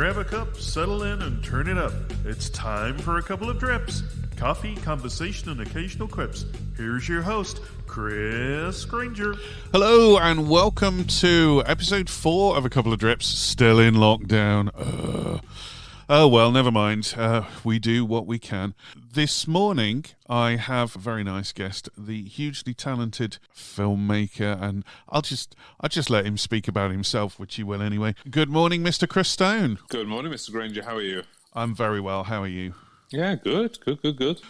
Grab a cup, settle in, and turn it up. It's time for a couple of drips. Coffee, conversation, and occasional quips. Here's your host, Chris Granger. Hello, and welcome to episode 4 of A Couple of Drips, still in lockdown. Oh, well, never mind. We do what we can. This morning, I have a very nice guest, the hugely talented filmmaker, and I'll just let him speak about himself, which he will anyway. Good morning, Mr. Chris Stone. Good morning, Mr. Granger. How are you? I'm very well. How are you? Yeah, good.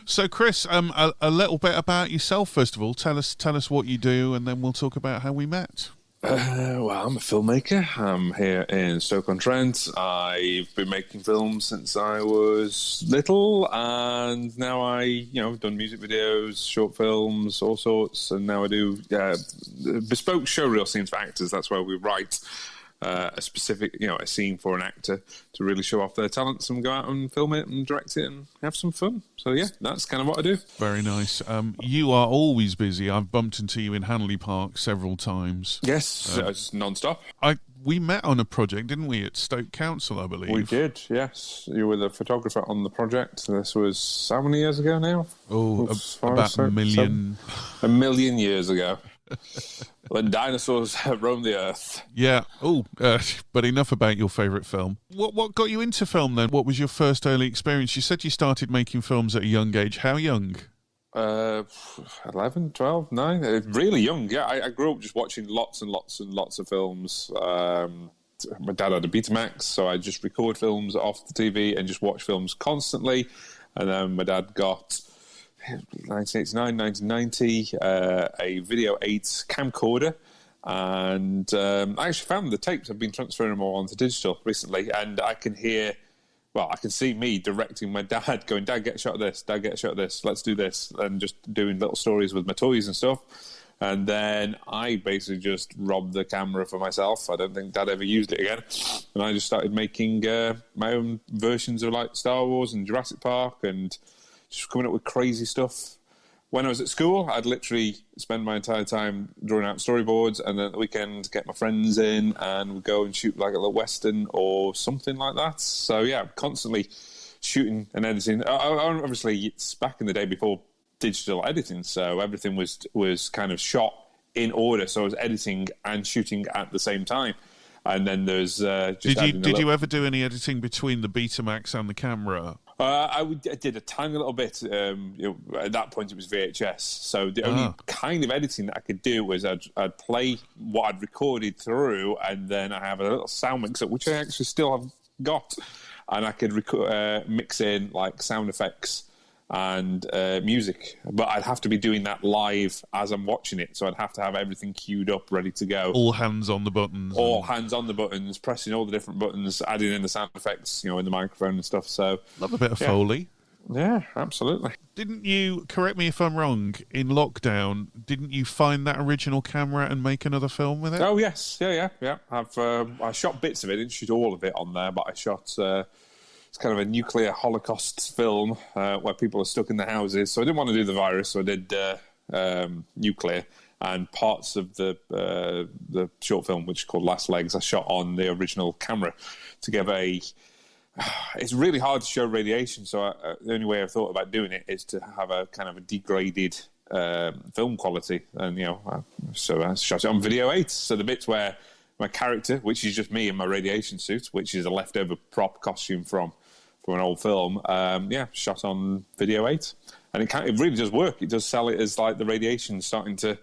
So, Chris, a little bit about yourself, first of all. Tell us what you do, and then we'll talk about how we met. Well, I'm a filmmaker. I'm here in Stoke-on-Trent. I've been making films since I was little, and now I've done music videos, short films, all sorts, and now I do bespoke showreel scenes for actors. That's where we write a specific, a scene for an actor to really show off their talents and go out and film it and direct it and have some fun. So yeah, that's kind of what I do. Very nice. You are always busy. I've bumped into you in Hanley Park several times. Yes, it's non-stop. We met on a project, didn't we, at Stoke Council, I believe? We did, yes. You were the photographer on the project. This was how many years ago now? About a million. A million years ago. When dinosaurs roamed the earth. Yeah. But enough about your favourite film. What got you into film then? What was your first early experience? You said you started making films at a young age. How young? 11, 12, 9. Really young, yeah. I grew up just watching lots and lots and lots of films. My dad had a Betamax, so I just record films off the TV and just watch films constantly. And then my dad got 1989, 1990, a Video 8 camcorder, and I actually found the tapes. I've been transferring them all onto digital recently, and I can see me directing my dad, going, "Dad, get a shot of this. Dad, get a shot of this. Let's do this," and just doing little stories with my toys and stuff. And then I basically just robbed the camera for myself. I don't think Dad ever used it again. And I just started making my own versions of like Star Wars and Jurassic Park and just coming up with crazy stuff. When I was at school, I'd literally spend my entire time drawing out storyboards, and then at the weekend get my friends in and we'd go and shoot like a little Western or something like that. So yeah, constantly shooting and editing. Obviously, it's back in the day before digital editing, so everything was kind of shot in order. So I was editing and shooting at the same time. And then there's Did you ever do any editing between the Betamax and the camera? I did a tiny little bit. At that point, it was VHS. So the only kind of editing that I could do was I'd play what I'd recorded through, and then I have a little sound mixer, which I actually still have got, and I could mix in like sound effects and music. But I'd have to be doing that live as I'm watching it, so I'd have to have everything queued up, ready to go. All hands on the buttons. Hands on the buttons, pressing all the different buttons, adding in the sound effects, in the microphone and stuff. So love a bit of Foley. Yeah, absolutely. Didn't you, correct me if I'm wrong, in lockdown, didn't you find that original camera and make another film with it? Oh, yes. Yeah. I shot bits of it. I didn't shoot all of it on there, but I shot... it's kind of a nuclear Holocaust film where people are stuck in the houses. So I didn't want to do the virus, so I did nuclear. And parts of the short film, which is called Last Legs, I shot on the original camera to give a... It's really hard to show radiation, so the only way I thought about doing it is to have a kind of a degraded film quality. And, so I shot it on Video 8. So the bits where my character, which is just me in my radiation suit, which is a leftover prop costume from an old film, shot on Video 8. And it really does work. It does sell it as like the radiation starting to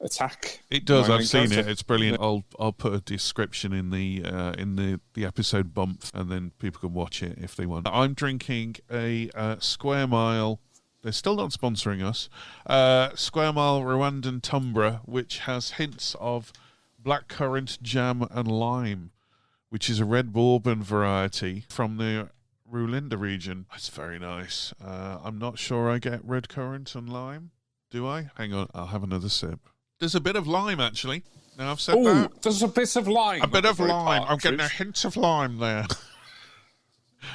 attack. It does. I've seen it. It's brilliant. I'll put a description in the episode bump, and then people can watch it if they want. I'm drinking a Square Mile. They're still not sponsoring us. Square Mile Rwandan Tumbra, which has hints of blackcurrant, jam, and lime, which is a red bourbon variety from the Rulinda region. It's very nice. I'm not sure I get red currant and lime. Do I? Hang on, I'll have another sip. There's a bit of lime, actually. Now I've said that. There's a bit of lime. A bit of lime. I'm getting a hint of lime there.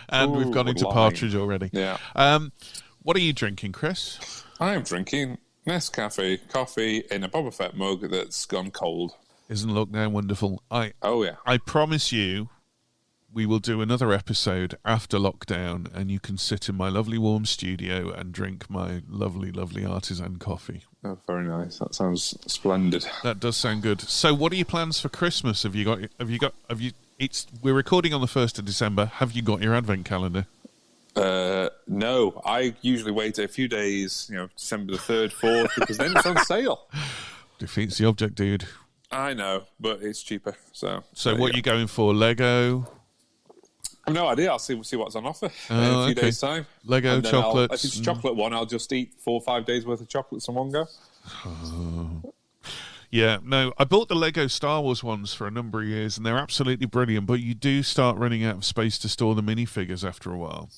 And we've gone into partridge already. Yeah. What are you drinking, Chris? I am drinking Nescafe coffee in a Boba Fett mug that's gone cold. Isn't lockdown wonderful? Oh, yeah. I promise you we will do another episode after lockdown, and you can sit in my lovely warm studio and drink my lovely, lovely artisan coffee. Oh, very nice. That sounds splendid. That does sound good. So, what are your plans for Christmas? We're recording on the 1st of December. Have you got your advent calendar? No, I usually wait a few days, December the 3rd, 4th, because then it's on sale. Defeats the object, dude. I know, but it's cheaper. So what are you going for? Lego? I have no idea. I'll see what's on offer in a few days' time. Lego, chocolates. If it's a chocolate one, I'll just eat 4 or 5 days worth of chocolates in one go. Yeah, no, I bought the Lego Star Wars ones for a number of years, and they're absolutely brilliant, but you do start running out of space to store the minifigures after a while.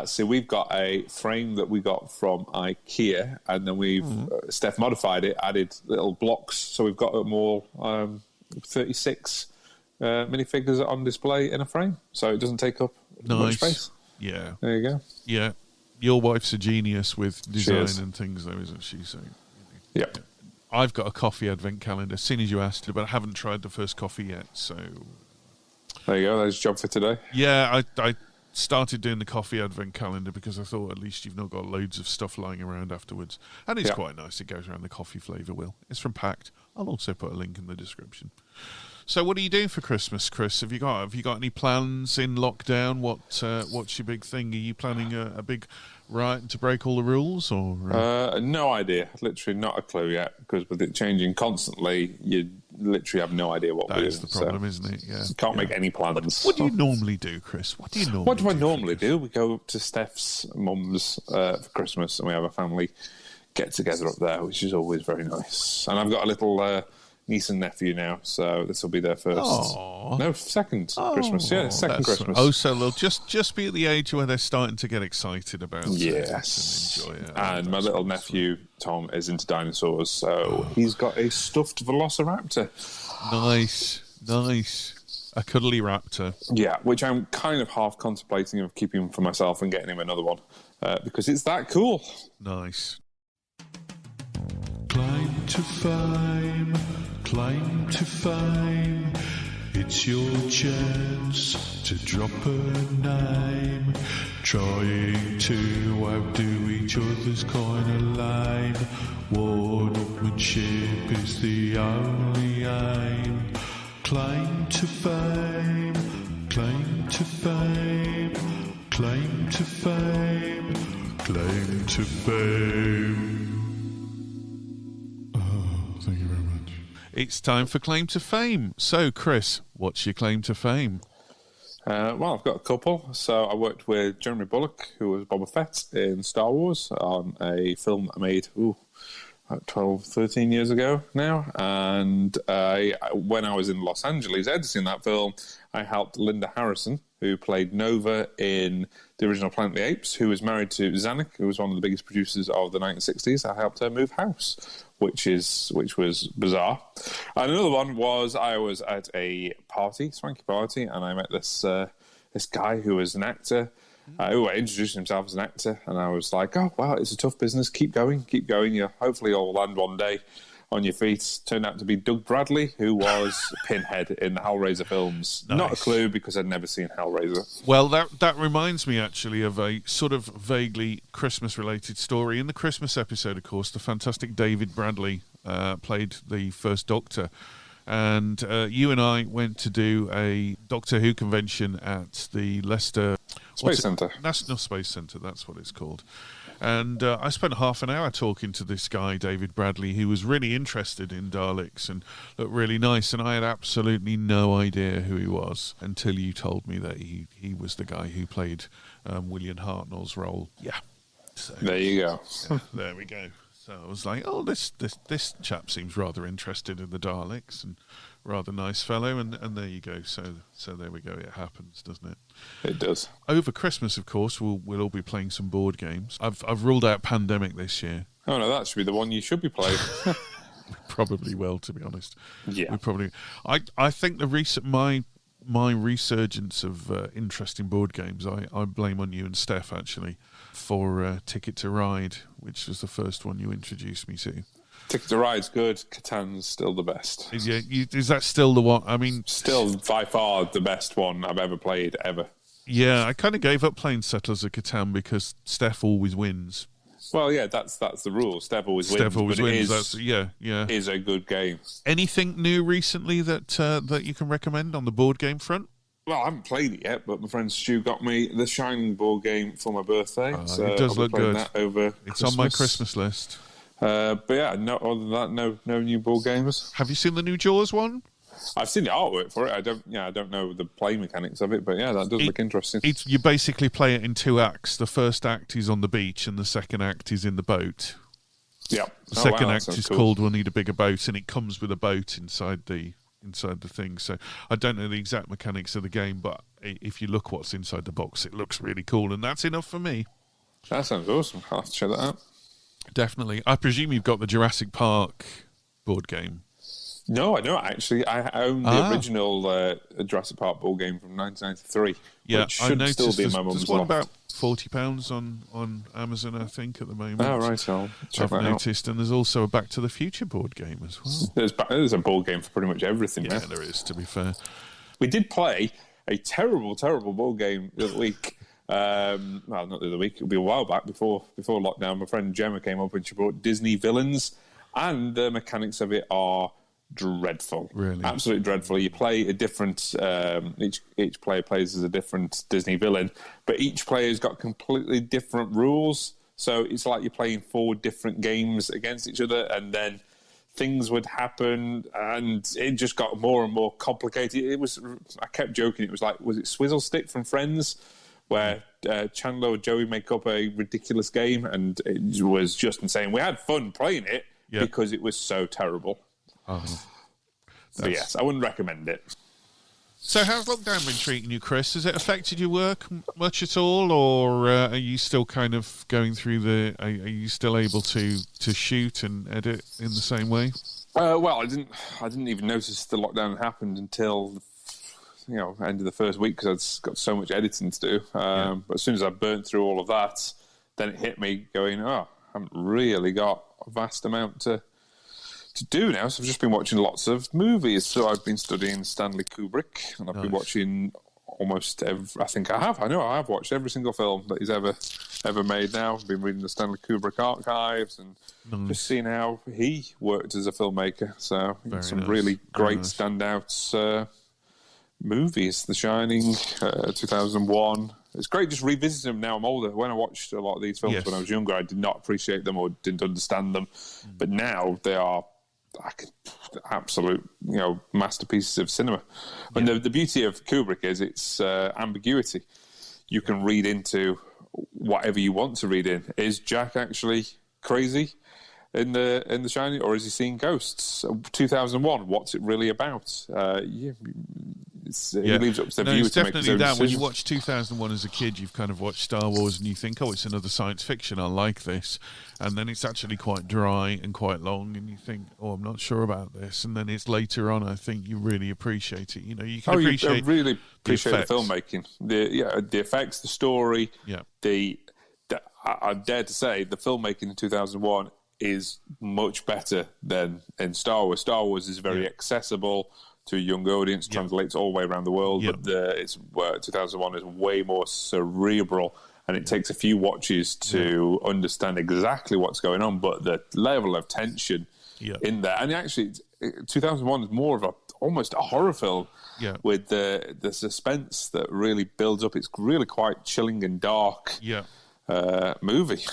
So we've got a frame that we got from IKEA, and then Steph modified it, added little blocks, so we've got them all 36 minifigures on display in a frame, so it doesn't take up much space. Yeah. There you go. Yeah. Your wife's a genius with design and things, though, isn't she? So, Yep. I've got a coffee advent calendar, as soon as you asked, but I haven't tried the first coffee yet, so... There you go, there's your job for today. Yeah, I started doing the coffee advent calendar because I thought at least you've not got loads of stuff lying around afterwards. And it's quite nice. It goes around the coffee flavour wheel. It's from Pact. I'll also put a link in the description. So what are you doing for Christmas, Chris? Have you got any plans in lockdown? What's your big thing? Are you planning a big riot to break all the rules? Or no idea. Literally not a clue yet, because with it changing constantly, you literally have no idea what we're doing. That is the problem, isn't it? Yeah. You can't make any plans. What do you normally do, Chris? What do I normally do? We go to Steph's mum's for Christmas, and we have a family get-together up there, which is always very nice. And I've got a little... niece and nephew now, so this will be their first. Aww. No, second Christmas. Yeah, second Christmas. Oh, so they'll just be at the age where they're starting to get excited about it and enjoy it. And my little nephew Tom is into dinosaurs, so he's got a stuffed velociraptor. Nice. A cuddly raptor. Yeah, which I'm kind of half contemplating of keeping for myself and getting him another one because it's that cool. Nice. Climb to fame, climb to fame. It's your chance to drop a name. Trying to outdo each other's kind of lame. One-upmanship is the only aim. Claim to fame, claim to fame, claim to fame, claim to fame. Thank you very much. It's time for Claim to Fame. So, Chris, what's your claim to fame? Well, I've got a couple. So I worked with Jeremy Bulloch, who was Boba Fett in Star Wars, on a film I made about 12, 13 years ago now. And when I was in Los Angeles editing that film, I helped Linda Harrison, who played Nova in the original Planet of the Apes, who was married to Zanuck, who was one of the biggest producers of the 1960s. I helped her move house, which was bizarre. And another one was I was at a party, swanky party, and I met this guy who was an actor, who introduced himself as an actor, and I was like, oh, wow, it's a tough business. Keep going. Hopefully you'll land one day on your feet. Turned out to be Doug Bradley, who was Pinhead in the Hellraiser films. Nice. Not a clue, because I'd never seen Hellraiser. Well, that reminds me, actually, of a sort of vaguely Christmas-related story. In the Christmas episode, of course, the fantastic David Bradley played the first Doctor. And you and I went to do a Doctor Who convention at the Leicester... Space Centre. National Space Centre, that's what it's called. And I spent half an hour talking to this guy, David Bradley, who was really interested in Daleks and looked really nice. And I had absolutely no idea who he was until you told me that he was the guy who played William Hartnell's role. Yeah. So, there you go. Yeah, there we go. So I was like, oh, this chap seems rather interested in the Daleks and rather nice fellow, and there you go. So there we go. It happens, doesn't it? It does. Over Christmas, of course, we'll all be playing some board games. I've ruled out Pandemic this year. Oh no, that should be the one you should be playing. We probably will, to be honest. Yeah. We probably. I think my resurgence of interesting board games, I blame on you and Steph, actually, for Ticket to Ride, which was the first one you introduced me to. Ticket to Ride's good. Catan's still the best. Is that still the one? I mean, still by far the best one I've ever played ever. Yeah, I kind of gave up playing Settlers of Catan because Steph always wins. Well, yeah, that's the rule. Steph always wins. Steph always wins. Is a good game. Anything new recently that you can recommend on the board game front? Well, I haven't played it yet, but my friend Stu got me the Shining board game for my birthday. So it does look good. That over it's Christmas. On my Christmas list. But yeah, no. Other than that, no new board games. Have you seen the new Jaws one? I've seen the artwork for it. I don't know the play mechanics of it, but yeah, that does look interesting. You basically play it in 2 acts. The first act is on the beach, and the second act is in the boat. Yeah. The second act is called "We'll Need a Bigger Boat," and it comes with a boat inside the thing. So I don't know the exact mechanics of the game, but if you look what's inside the box, it looks really cool, and that's enough for me. That sounds awesome. I'll have to check that out. Definitely. I presume you've got the Jurassic Park board game. No, I don't actually. I own the original Jurassic Park board game from 1993. Yeah, which should still be in my mum's there's one loft. about £40 on Amazon, I think, at the moment. Oh, right. I'll check that out. I've noticed, and there's also a Back to the Future board game as well. There's a board game for pretty much everything. Yeah, now. there is, to be fair. We did play a terrible board game the other week. Well, not the other week. It'll be a while back before lockdown. My friend Gemma came up and she brought Disney Villains, and the mechanics of it are dreadful. Really, absolutely dreadful. You play a different. Each player plays as a different Disney villain, but each player's got completely different rules. So it's like you're playing 4 different games against each other, and then things would happen, and it just got more and more complicated. I kept joking. It was like, was it Swizzle Stick from Friends, where Chandler or Joey make up a ridiculous game, and it was just insane. We had fun playing it because it was so terrible. So yes, I wouldn't recommend it. So how's lockdown been treating you, Chris? Has it affected your work much at all, or are you still kind of going through are you still able to shoot and edit in the same way? Well, I didn't even notice the lockdown happened until end of the first week, because I've got so much editing to do. But as soon as I burnt through all of that, then it hit me going, I haven't really got a vast amount to do now. So I've just been watching lots of movies. So I've been studying Stanley Kubrick, and I've been watching almost I know I have watched every single film that he's ever made now. I've been reading the Stanley Kubrick archives and just seeing how he worked as a filmmaker. So some really great standouts. Movies, The Shining, 2001. It's great just revisiting them now I'm older. When I watched a lot of these films when I was younger, I did not appreciate them or didn't understand them. But now they are absolute, masterpieces of cinema. And the beauty of Kubrick is its ambiguity. You can read into whatever you want to read in. Is Jack actually crazy in the Shining, or is he seeing ghosts? 2001. What's it really about? It leaves up to the viewer to make his own decision. When you watch 2001 as a kid, you've kind of watched Star Wars and you think, it's another science fiction, I like this. And then it's actually quite dry and quite long, and you think, I'm not sure about this. And then it's later on, I think you really appreciate it. You can appreciate. You really appreciate the the filmmaking, the effects, the story. I dare to say the filmmaking in 2001 is much better than in Star Wars. Star Wars is very accessible to a young audience, translates all the way around the world, but 2001 is way more cerebral, and it takes a few watches to understand exactly what's going on, but the level of tension in there, and actually 2001 is more of almost a horror film with the suspense that really builds up. It's really quite chilling and dark movie.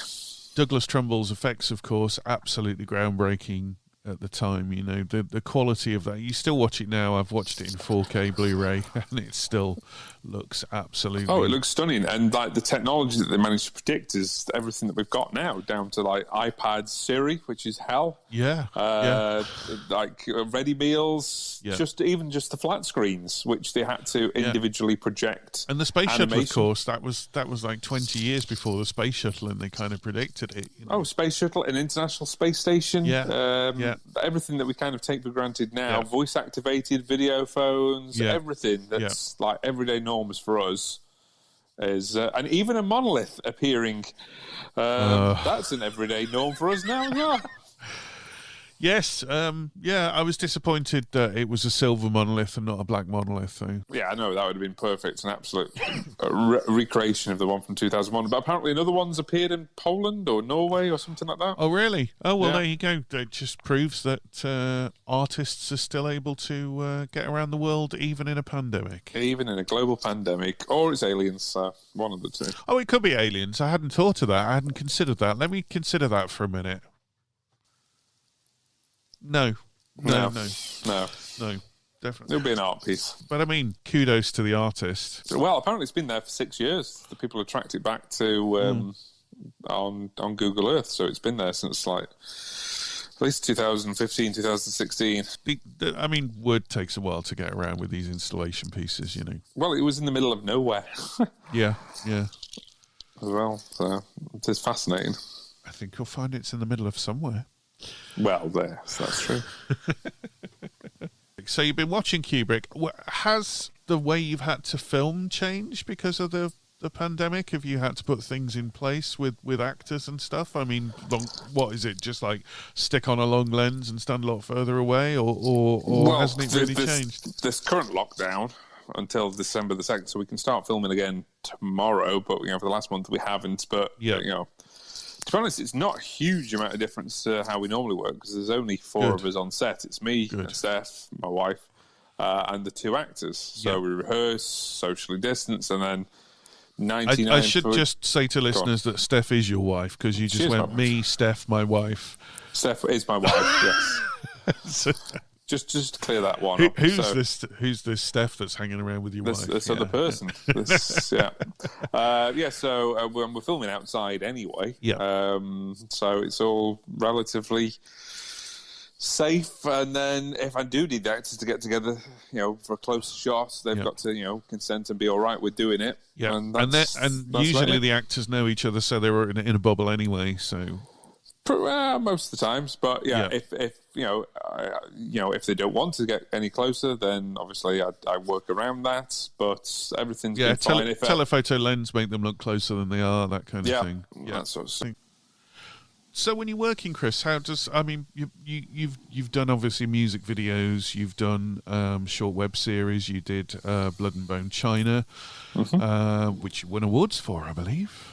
Douglas Trumbull's effects, of course, absolutely groundbreaking at the time. The quality of that. You still watch it now. I've watched it in 4K Blu-ray, and it still looks absolutely. It looks stunning, and the technology that they managed to predict is everything that we've got now, down to iPad Siri, which is hell. Ready meals, just the flat screens, which they had to individually project. And the space shuttle, of course, that was like 20 years before the space shuttle, and they kind of predicted it. Space shuttle, an International Space Station. Everything that we kind of take for granted now, voice activated video phones, everything that's like everyday norms for us is, and even a monolith appearing. That's an everyday norm for us now. Yes, yeah, I was disappointed that it was a silver monolith and not a black monolith. So. Yeah, I know, that would have been perfect. An absolute recreation of the one from 2001. But apparently another one's appeared in Poland or Norway or something like that. Oh, really? Oh, well, Yeah. there you go. It just proves that artists are still able to get around the world even in a pandemic. Even in a global pandemic. Or it's aliens, one of the two. Oh, it could be aliens. I hadn't thought of that. I hadn't considered that. Let me consider that for a minute. No, definitely. It'll be an art piece. But I mean, kudos to the artist. Well, apparently it's been there for 6 years. The people have tracked it back to on Google Earth, so it's been there since like at least 2015, 2016. I mean, wood takes a while to get around with these installation pieces, you know. Well, it was in the middle of nowhere. Yeah. As well, so it is fascinating. I think you'll find it's in the middle of somewhere. Well, that's true. So you've been watching Kubrick. Has the way you've had to film changed because of the pandemic? Have you had to put things in place with actors and stuff? I mean, what is it? Just like stick on a long lens and stand a lot further away, or hasn't it really changed? This current lockdown until December the 2nd, so we can start filming again tomorrow. But for the last month we haven't. But to be honest, it's not a huge amount of difference to how we normally work because there's only four of us on set. It's me, Steph, my wife, and the two actors. So we rehearse, socially distance, and then 99... I should just say to listeners that Steph is your wife because you just went, me, Steph, my wife. Steph is my wife, yes. Just to clear that one up. Who's this Steph that's hanging around with your wife? This other person. So we're filming outside anyway. Yeah. So it's all relatively safe. And then if I do need the actors to get together, for a close shot, they've got to, consent and be all right with doing it. Yeah. And usually the actors know each other, so they were in a bubble anyway. So. Most of the times, but if they don't want to get any closer, then obviously I work around that. But everything's been fine. Telephoto lens make them look closer than they are, that kind of thing. Yeah, that sort of thing. So when you're working, Chris, you've done obviously music videos, you've done short web series, you did Blood and Bone China, which you won awards for, I believe.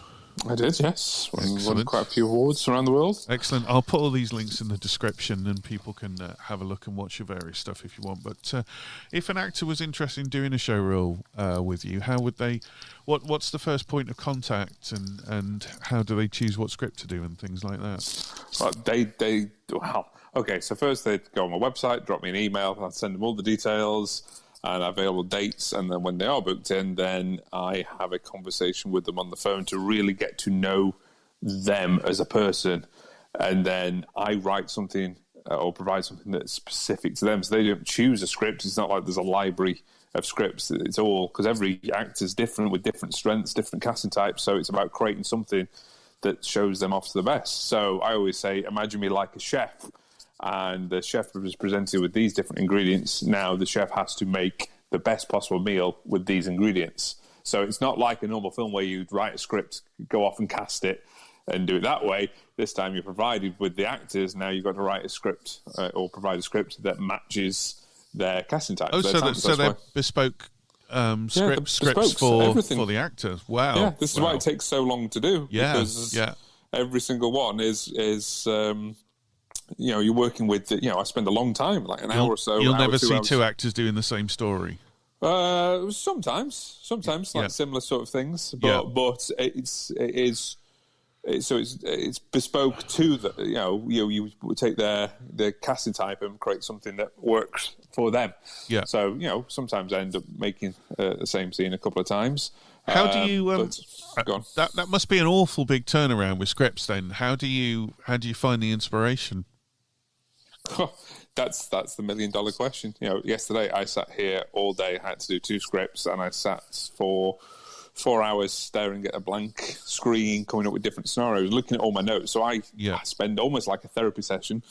I did, yes. Won quite a few awards around the world. Excellent. I'll put all these links in the description and people can have a look and watch your various stuff if you want. But if an actor was interested in doing a show reel with you, how would they... What's the first point of contact and how do they choose what script to do and things like that? Okay, so first they'd go on my website, drop me an email, I'd send them all the details and available dates, and then when they are booked in, then I have a conversation with them on the phone to really get to know them as a person, and then I write something or provide something that's specific to them, so they don't choose a script. It's not like there's a library of scripts. It's all, because every actor's different with different strengths, different casting types, so it's about creating something that shows them off to the best. So I always say, imagine me like a chef, and the chef was presented with these different ingredients. Now the chef has to make the best possible meal with these ingredients. So it's not like a normal film where you write a script, go off and cast it, and do it that way. This time you're provided with the actors. Now you've got to write a script or provide a script that matches their casting type. Oh, so they're bespoke scripts for the actors. Wow. Yeah, this is why it takes so long to do. Yeah, because every single one is you're working with, I spend a long time, like an hour or so. You'll never see two actors doing the same story. Sometimes like similar sort of things, but it's bespoke to the, you would take their casting type and create something that works for them. Yeah. So sometimes I end up making the same scene a couple of times. How do you? That must be an awful big turnaround with scripts. Then how do you find the inspiration? That's the $1 million question. Yesterday I sat here all day, I had to do 2 scripts, and I sat for 4 hours staring at a blank screen, coming up with different scenarios, looking at all my notes. So I spend almost like a therapy session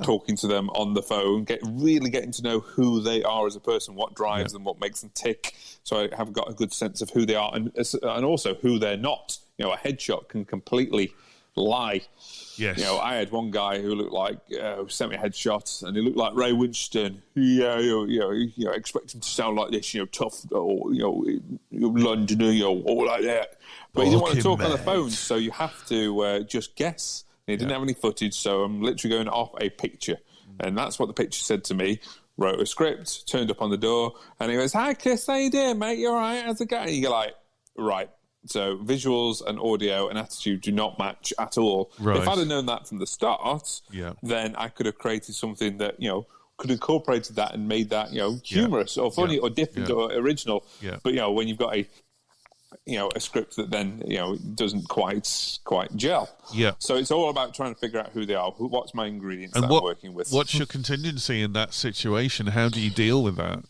talking to them on the phone, getting to know who they are as a person, what drives them, what makes them tick. So I have got a good sense of who they are and also who they're not. A headshot can completely lie. Yes. I had one guy who looked like who sent me a headshot, and he looked like Ray Winston. Expect him to sound like this, tough, or Londoner, or like that. But he didn't want to talk on the phone, so you have to just guess. And he didn't have any footage, so I'm literally going off a picture, and that's what the picture said to me. Wrote a script, turned up on the door, and he goes, "Hi, Chris, how you doing, mate? You all right? How's it going?" And you're like, right. So visuals and audio and attitude do not match at all. Right. If I'd have known that from the start, then I could have created something that, could have incorporated that and made that, humorous or funny or different or original. Yeah. But, when you've got a script that then, doesn't quite gel. Yeah. So it's all about trying to figure out who they are, what's my ingredients that I'm working with. What's your contingency in that situation? How do you deal with that?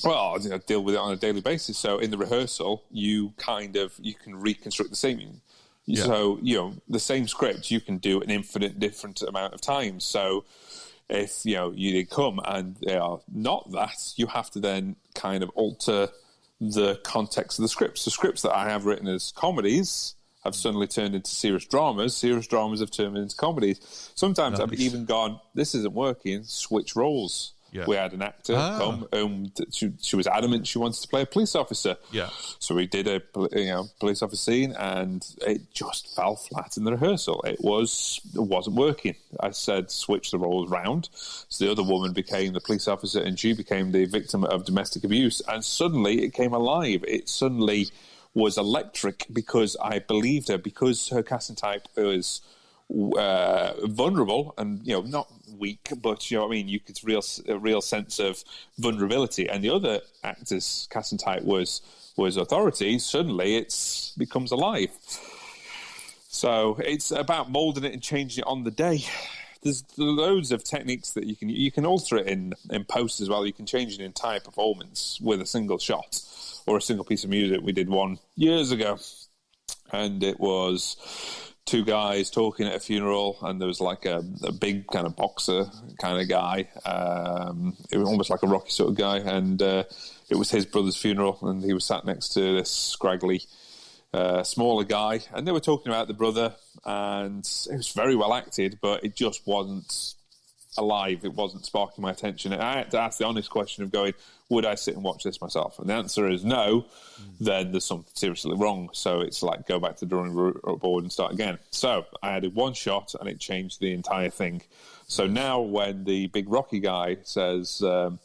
Well, I deal with it on a daily basis. So in the rehearsal, you can reconstruct the same. Yeah. So, the same script you can do an infinite different amount of times. So if, you come and they are not that, you have to then kind of alter the context of the scripts. The scripts that I have written as comedies have suddenly turned into serious dramas. Serious dramas have turned into comedies. Sometimes I've even gone, this isn't working, switch roles. Yeah. We had an actor come. She was adamant she wanted to play a police officer. Yeah. So we did a police officer scene, and it just fell flat in the rehearsal. It wasn't working. I said switch the roles round. So the other woman became the police officer, and she became the victim of domestic abuse. And suddenly it came alive. It suddenly was electric because I believed her, because her casting type was vulnerable and not weak, but you could a real sense of vulnerability. And the other actor's casting type was authority. Suddenly it becomes alive. So it's about molding it and changing it on the day. There's loads of techniques that you can alter it in post as well. You can change an entire performance with a single shot or a single piece of music. We did one years ago, and it was two guys talking at a funeral, and there was like a big kind of boxer kind of guy. It was almost like a Rocky sort of guy, and it was his brother's funeral, and he was sat next to this scraggly, smaller guy, and they were talking about the brother, and it was very well acted, but it just wasn't alive. It wasn't sparking my attention. And I had to ask the honest question of going, would I sit and watch this myself? And the answer is no. Then there's something seriously wrong. So it's like go back to the drawing board and start again. So I added one shot, and it changed the entire thing. So now when the big Rocky guy says, so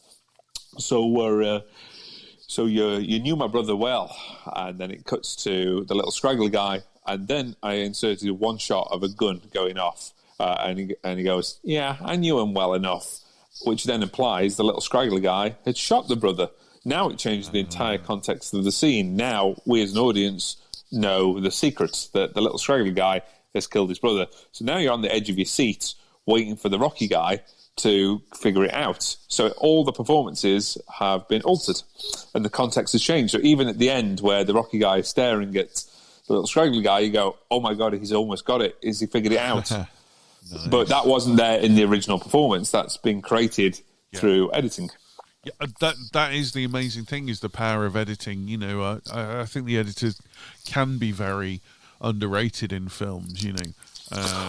you knew my brother well, and then it cuts to the little scraggly guy, and then I inserted one shot of a gun going off. And he goes, yeah, I knew him well enough, which then implies the little scraggly guy had shot the brother. Now it changes the entire context of the scene. Now we as an audience know the secrets, that the little scraggly guy has killed his brother. So now you're on the edge of your seat waiting for the Rocky guy to figure it out. So all the performances have been altered and the context has changed. So even at the end where the Rocky guy is staring at the little scraggly guy, you go, oh my God, he's almost got it. Has he figured it out? Nice. But that wasn't there in the original performance. That's been created through editing. Yeah, that is the amazing thing, is the power of editing. I think the editors can be very underrated in films.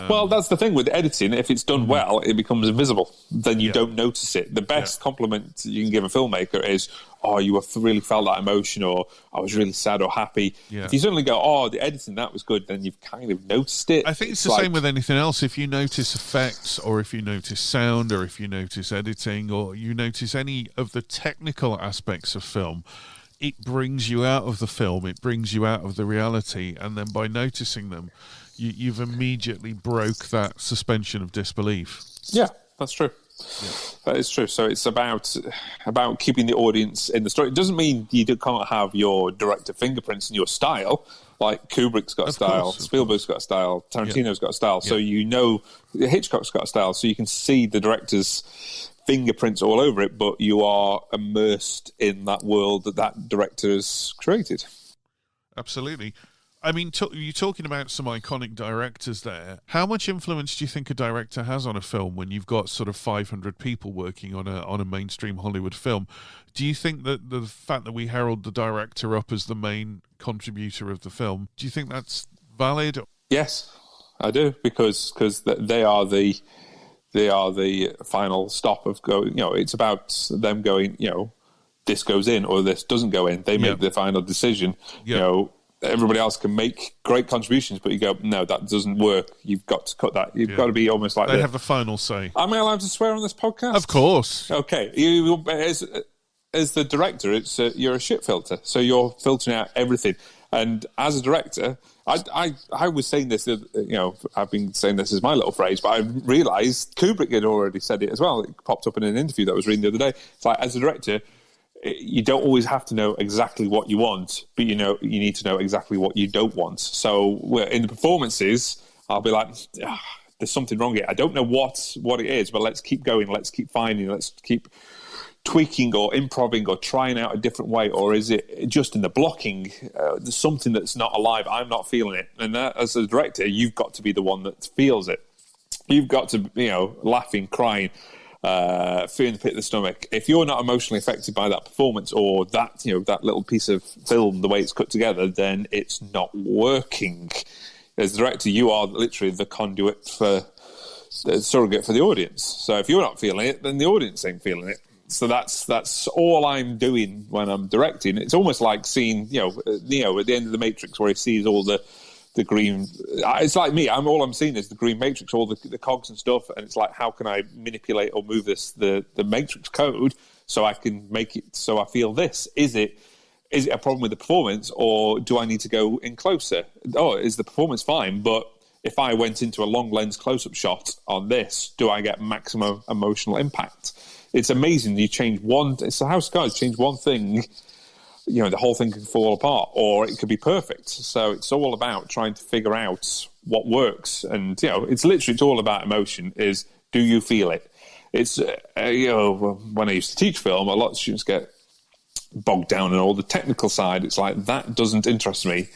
Well, that's the thing with editing. If it's done well, it becomes invisible. Then you don't notice it. The best compliment you can give a filmmaker is, oh, you really felt that emotion, or I was really sad or happy. Yeah. If you suddenly go, oh, the editing, that was good, then you've kind of noticed it. I think it's the same with anything else. If you notice effects, or if you notice sound, or if you notice editing, or you notice any of the technical aspects of film, it brings you out of the film. It brings you out of the reality. And then by noticing them, you've immediately broke that suspension of disbelief. Yeah, that's true. Yeah. That is true. So it's about keeping the audience in the story. It doesn't mean you can't have your director fingerprints in your style. Like Kubrick's got a style, Spielberg's got a style, Tarantino's got a style. So Hitchcock's got a style. So you can see the director's fingerprints all over it, but you are immersed in that world that director has created. Absolutely. I mean, you're talking about some iconic directors there. How much influence do you think a director has on a film when you've got sort of 500 people working on a mainstream Hollywood film? Do you think that the fact that we herald the director up as the main contributor of the film, do you think that's valid? Yes, I do, because they are the final stop of going. You know, it's about them going. You know, this goes in or this doesn't go in. They make the final decision. You know, everybody else can make great contributions, but you go, no, that doesn't work. You've got to cut that. You've got to be almost like they have the final say. Am I allowed to swear on this podcast? Of course. Okay. As the director, it's you're a shit filter, so you're filtering out everything. And as a director, I was saying this, you know, I've been saying this as my little phrase, but I realised Kubrick had already said it as well. It popped up in an interview that I was reading the other day. It's like, as a director, you don't always have to know exactly what you want, but you need to know exactly what you don't want. So in the performances, I'll be like, there's something wrong here. I don't know what it is, but let's keep going. Let's keep finding. Let's keep tweaking or improving or trying out a different way. Or is it just in the blocking? There's something that's not alive. I'm not feeling it. And that, as a director, you've got to be the one that feels it. You've got to, you know, laughing, crying, feeling the pit of the stomach. If you're not emotionally affected by that performance or that, you know, that little piece of film, the way it's cut together, then it's not working. As a director, you are literally the conduit for the surrogate for the audience. So if you're not feeling it, then the audience ain't feeling it. So that's all I'm doing when I'm directing. It's almost like seeing, you know, Neo at the end of the Matrix, where he sees all the green. It's like me. All I'm seeing is the green matrix, all the cogs and stuff, and it's like, how can I manipulate or move the matrix code so I can make it so I feel this? Is it a problem with the performance, or do I need to go in closer? Oh, is the performance fine? But if I went into a long lens close-up shot on this, do I get maximum emotional impact? It's amazing. You change one. It's a house of cards. Change one thing, you know, the whole thing can fall apart, or it could be perfect. So it's all about trying to figure out what works. And, you know, it's all about emotion. Is, do you feel it? It's, you know, when I used to teach film, a lot of students get bogged down in all the technical side. It's like, that doesn't interest me.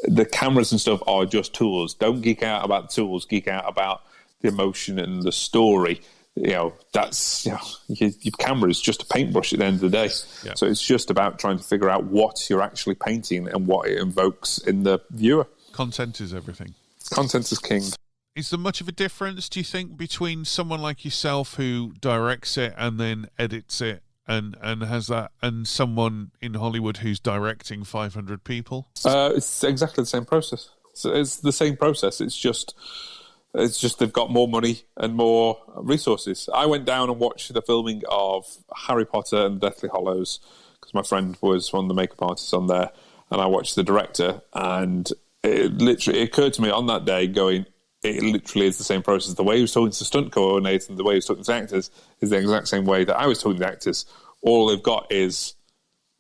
The cameras and stuff are just tools. Don't geek out about the tools. Geek out about the emotion and the story. You know, that's, you know, your camera is just a paintbrush at the end of the day. Yeah. So it's just about trying to figure out what you're actually painting and what it invokes in the viewer. Content is everything. Content is king. Is there much of a difference, do you think, between someone like yourself who directs it and then edits it and has that, and someone in Hollywood who's directing 500 people? It's exactly the same process. It's the same process. It's just they've got more money and more resources. I went down and watched the filming of Harry Potter and Deathly Hallows because my friend was one of the makeup artists on there, and I watched the director, and it occurred to me on that day going, it literally is the same process. The way he was talking to the stunt coordinator and the way he was talking to the actors is the exact same way that I was talking to the actors. All they've got is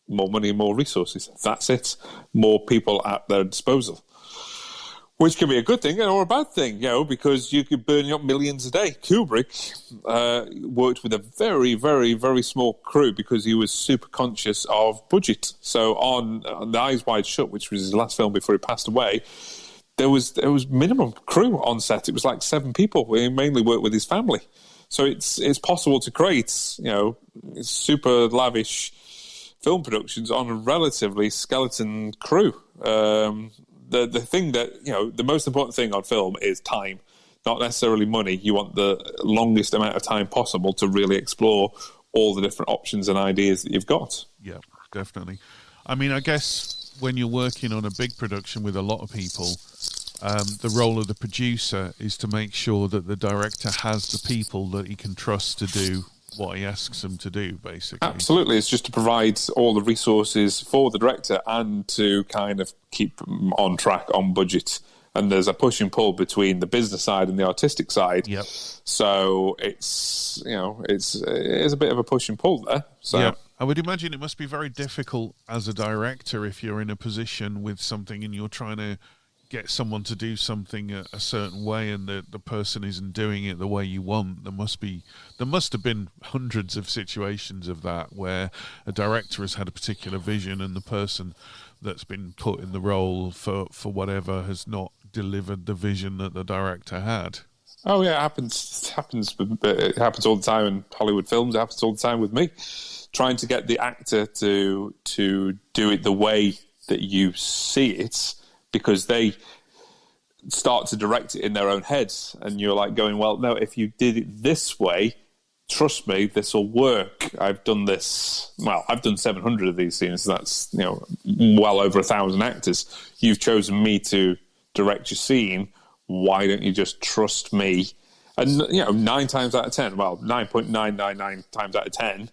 more money and more resources. That's it. More people at their disposal. Which can be a good thing or a bad thing, you know, because you could burn up millions a day. Kubrick worked with a very, very, very small crew because he was super conscious of budget. So on The Eyes Wide Shut, which was his last film before he passed away, there was minimum crew on set. It was like 7 people. He mainly worked with his family. So it's possible to create, you know, super lavish film productions on a relatively skeleton crew. The thing that, you know, the most important thing on film is time, not necessarily money. You want the longest amount of time possible to really explore all the different options and ideas that you've got. Yeah, definitely. I mean, I guess when you're working on a big production with a lot of people, the role of the producer is to make sure that the director has the people that he can trust to do what he asks them to do, basically. Absolutely. It's just to provide all the resources for the director and to kind of keep them on track, on budget. And there's a push and pull between the business side and the artistic side. Yep. So it's, you know, it's a bit of a push and pull there. So yeah. I would imagine it must be very difficult as a director if you're in a position with something and you're trying to get someone to do something a certain way and the person isn't doing it the way you want. There must have been hundreds of situations of that where a director has had a particular vision and the person that's been put in the role for whatever has not delivered the vision that the director had. Oh yeah, it happens all the time in Hollywood films. It happens all the time with me, trying to get the actor to do it the way that you see it, because start to direct it in their own heads, and you're like going, well, no, if you did it this way, trust me, this will work. I've done this. Well, I've done 700 of these scenes. That's, well over 1,000 actors. You've chosen me to direct your scene. Why don't you just trust me? And 9 times out of 10, well, 9.999 times out of 10,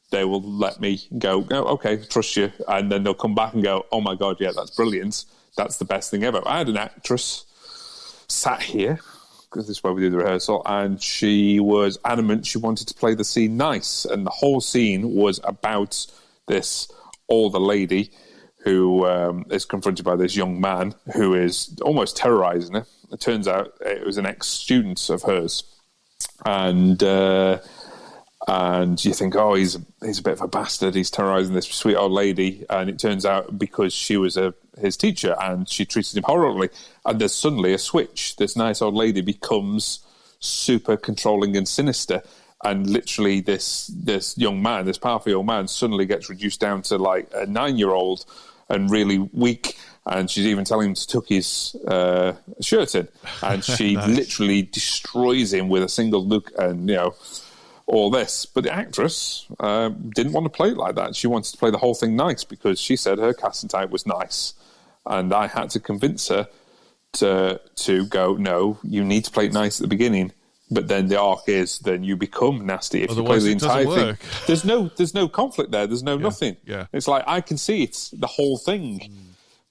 they will let me go, oh, okay, trust you. And then they'll come back and go, oh my God, yeah, that's brilliant. That's the best thing ever. I had an actress sat here, because this is where we do the rehearsal, and she was adamant she wanted to play the scene nice. And the whole scene was about this older lady who is confronted by this young man who is almost terrorizing her. It turns out it was an ex-student of hers. And you think, oh, he's a bit of a bastard. He's terrorizing this sweet old lady. And it turns out because she was his teacher and she treated him horribly. And there's suddenly a switch. This nice old lady becomes super controlling and sinister. And literally this young man, this powerful young man, suddenly gets reduced down to like a 9-year-old and really weak. And she's even telling him to tuck his shirt in. And she Nice. literally destroys him with a single look and, all this. But the actress didn't want to play it like that. She wanted to play the whole thing nice because she said her casting type was nice. And I had to convince her to go, no, you need to play it nice at the beginning. But then the arc is then you become nasty if Otherwise you play the it entire doesn't thing. work. There's no conflict there. There's no nothing. Yeah. It's like I can see it's the whole thing.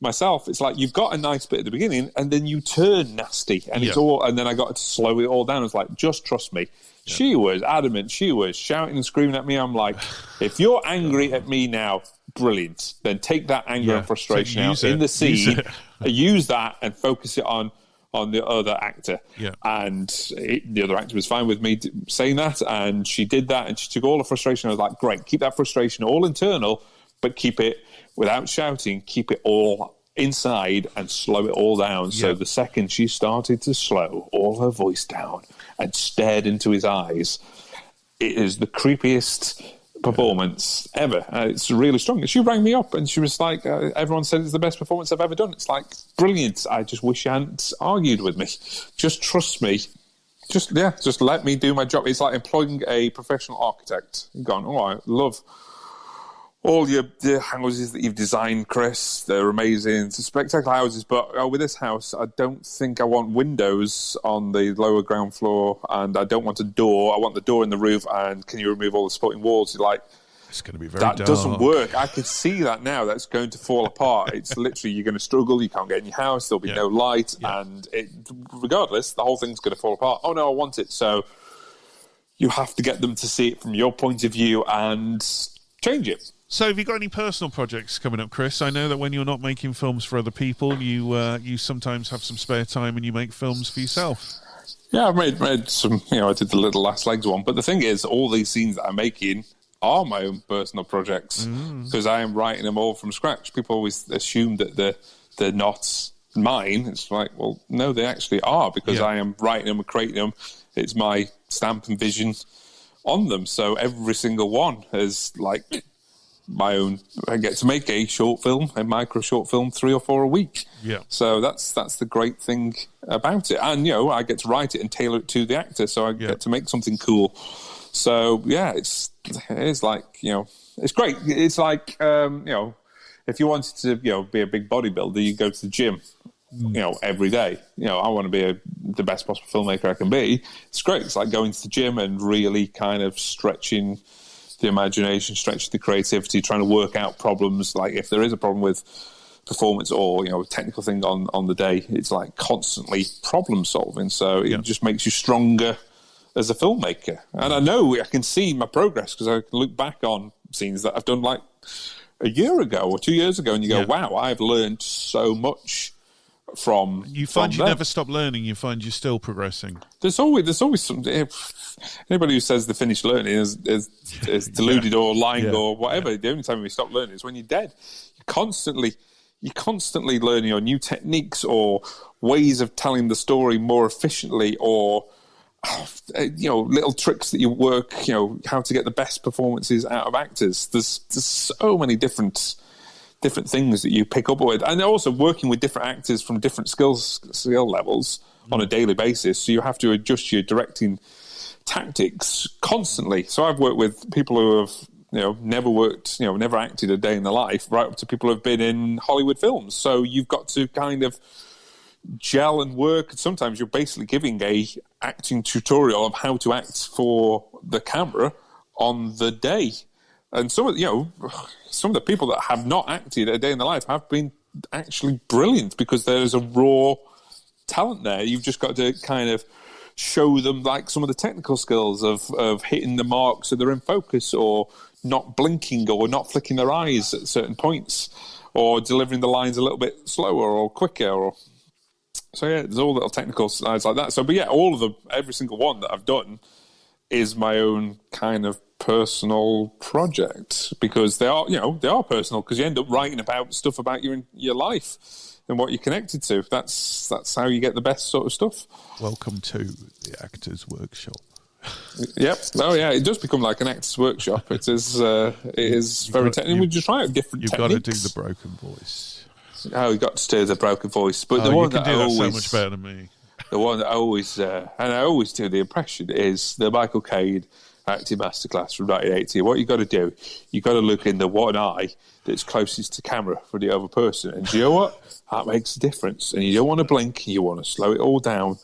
Myself, it's like you've got a nice bit at the beginning and then you turn nasty and it's all, and then I got to slow it all down. It's like, just trust me. Yeah. She was adamant. She was shouting and screaming at me. I'm like, if you're angry at me now, brilliant. Then take that anger and frustration out in the scene, use that and focus it on the other actor. Yeah. And the other actor was fine with me saying that. And she did that and she took all the frustration. I was like, great, keep that frustration all internal, but keep it without shouting, keep it all inside and slow it all down. So the second she started to slow all her voice down and stared into his eyes, it is the creepiest performance ever. It's really strong. She rang me up and she was like, everyone said it's the best performance I've ever done. It's like, brilliant. I just wish you hadn't argued with me. Just trust me. Just let me do my job. It's like employing a professional architect. You've gone, oh, I love all the houses that you've designed, Chris. They're amazing. It's spectacular houses, but with this house, I don't think I want windows on the lower ground floor, and I don't want a door. I want the door in the roof, and can you remove all the supporting walls? You're like, it's going to be very that dark. doesn't work. I can see that now. That's going to fall apart. It's literally, you're going to struggle. You can't get in your house. There'll be no light, and regardless, the whole thing's going to fall apart. Oh, no, I want it. So you have to get them to see it from your point of view and change it. So have you got any personal projects coming up, Chris? I know that when you're not making films for other people, you sometimes have some spare time and you make films for yourself. Yeah, I've made some, I did the Little Last Legs one. But the thing is, all these scenes that I'm making are my own personal projects because I am writing them all from scratch. People always assume that they're not mine. It's like, well, no, they actually are because I am writing them and creating them. It's my stamp and vision on them. So every single one is like my own. I get to make a short film, a micro short film, 3 or 4 a week. Yeah. So that's the great thing about it. And I get to write it and tailor it to the actor, so I get to make something cool. So yeah, it is like it's great. It's like if you wanted to be a big bodybuilder, you go to the gym. Every day. I want to be the best possible filmmaker I can be. It's great. It's like going to the gym and really kind of stretching the imagination, stretching the creativity, trying to work out problems. Like if there is a problem with performance or a technical thing on the day, it's like constantly problem solving. So it just makes you stronger as a filmmaker. And I know I can see my progress because I can look back on scenes that I've done like a year ago or 2 years ago, and you go, "Wow, I've learned so much." From you find from you them. never stop learning. You find you're still progressing. There's always some. Anybody who says they finished learning is deluded or lying or whatever. The only time we stop learning is when you're dead. You're constantly learning your new techniques or ways of telling the story more efficiently, or little tricks that you work. How to get the best performances out of actors. There's so many different different things that you pick up with, and also working with different actors from different skill levels on a daily basis. So you have to adjust your directing tactics constantly. So I've worked with people who have never acted a day in their life, right up to people who have been in Hollywood films. So you've got to kind of gel and work. Sometimes you're basically giving a acting tutorial of how to act for the camera on the day. And some of the people that have not acted a day in their life have been actually brilliant because there's a raw talent there. You've just got to kind of show them like some of the technical skills of hitting the mark so they're in focus, or not blinking, or not flicking their eyes at certain points, or delivering the lines a little bit slower or quicker. So yeah, there's all little technical sides like that. So, but yeah, every single one that I've done is my own kind of personal project, because they are personal, because you end up writing about stuff about you in your life and what you're connected to. That's how you get the best sort of stuff. Welcome to the Actors Workshop. Yep. Oh yeah, it does become like an actor's workshop. It is very technical. We just try out different You've techniques. got to do the broken voice. Oh, you got to do the broken voice. But the one you can that do I that always, so much better than me. The one that I always, and I always do the impression, is the Michael Caine acting masterclass from 1980. What you got to do, you got to look in the one eye that's closest to camera for the other person. And do you know what? That makes a difference. And you don't want to blink. You want to slow it all down.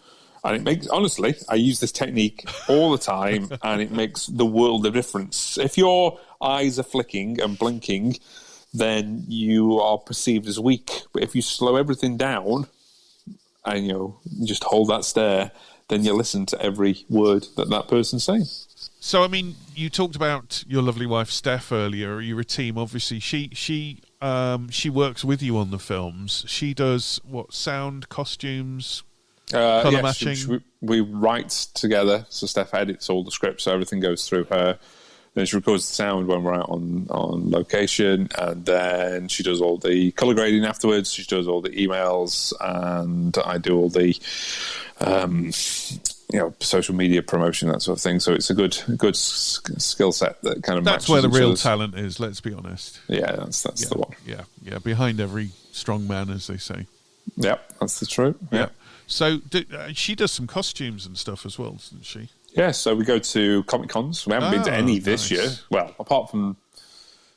And it makes, honestly, I use this technique all the time, and it makes the world of difference. If your eyes are flicking and blinking, then you are perceived as weak. But if you slow everything down and you just hold that stare, then you listen to every word that person's saying. So, I mean, you talked about your lovely wife Steph earlier. You're a team, obviously. She works with you on the films. She does what? Sound, costumes, colour matching. We write together. So Steph edits all the scripts, so everything goes through her. Then she records the sound when we're out on location, and then she does all the colour grading afterwards. She does all the emails, and I do all the social media promotion, that sort of thing. So it's a good skill set that kind of that's matches where the real other's. talent is. Let's be honest. Yeah, that's the one. Yeah. Behind every strong man, as they say. Yep, that's the truth. Yeah. So she does some costumes and stuff as well, doesn't she? Yeah, so we go to Comic Cons. We haven't been to any this year. Well, apart from...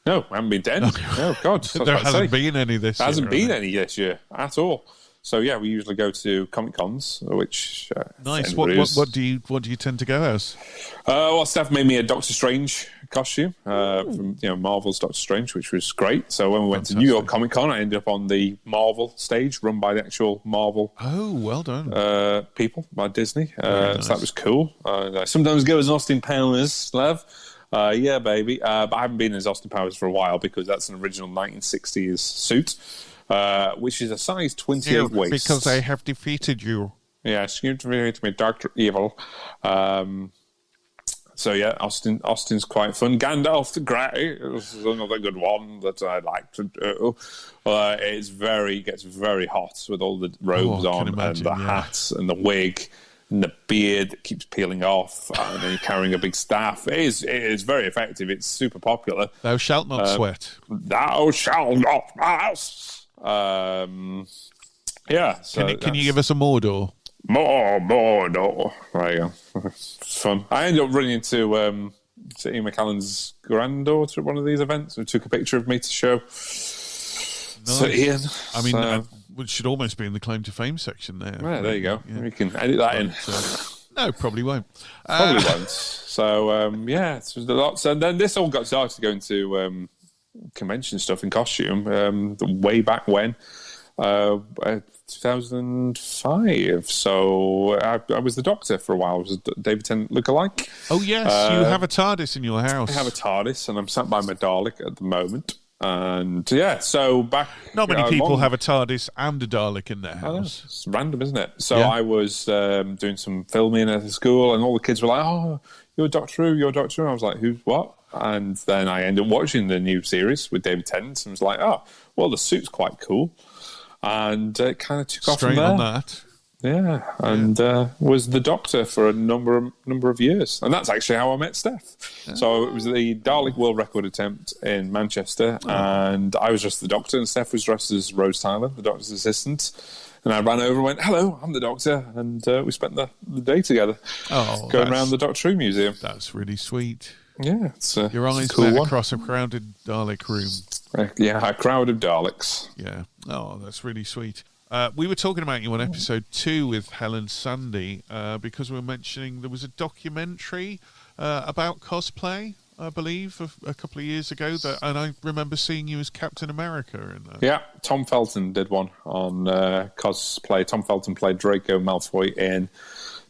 No, we haven't been to any. Oh, God. There hasn't been any this year. There hasn't been any this year at all. So, yeah, we usually go to Comic Cons, which... nice. What do you tend to go as? Well, Steph made me a Doctor Strange costume from Marvel's Doctor Strange, which was great. So when we went to New York Comic Con, I ended up on the Marvel stage, run by the actual Marvel. Oh, well done. People by Disney. Nice. So that was cool. I sometimes go as Austin Powers, Lev. Yeah, baby. But I haven't been as Austin Powers for a while, because that's an original 1960s suit, which is a size 28 waist. Because I have defeated you. Yes, you defeated me, Dr. Evil. So yeah, Austin's quite fun. Gandalf the Grey is another good one that I like to do. It gets very hot with all the robes on, and the hats and the wig and the beard that keeps peeling off, and then you're carrying a big staff. It is very effective. It's super popular. Thou shalt not sweat. Thou shalt not pass. Yeah. So can you give us a Mordor? Mordor. There you go. It's fun. I ended up running into Ian McKellen's granddaughter at one of these events, who took a picture of me to show. Nice. So Ian, I mean, it should almost be in the claim to fame section there. Yeah, there you go. Yeah. You can edit that in. No, probably won't. Probably won't. So there's a lot. So then this all got started to go into convention stuff in costume way back when. 2005. So I was the Doctor for a while. I was a David Tennant lookalike. Oh, yes. You have a TARDIS in your house. I have a TARDIS, and I'm sat by my Dalek at the moment. And yeah, so back... Not many people have a TARDIS and a Dalek in their house. I know. It's random, isn't it? So I was doing some filming at the school, and all the kids were like, "Oh, you're Doctor Who, you're Doctor Who." I was like, "Who's what?" And then I ended up watching the new series with David Tennant, and was like, "Oh, well, the suit's quite cool." And it kind of took off from there. On that. Yeah, and was the Doctor for a number of years, and that's actually how I met Steph. So it was the Dalek world record attempt in Manchester, and I was just the Doctor, and Steph was dressed as Rose Tyler, the Doctor's assistant. And I ran over and went, "Hello, I'm the Doctor," and we spent the day together, going around the Doctor Who Museum. That's really sweet. Yeah, it's your eyes cool met across a crowded Dalek room. Yeah, a crowd of Daleks. Yeah. Oh, that's really sweet. We were talking about you on episode 2 with Helen Sandy because we were mentioning there was a documentary about cosplay, I believe, a couple of years ago, and I remember seeing you as Captain America in that. Yeah, Tom Felton did one on cosplay. Tom Felton played Draco Malfoy in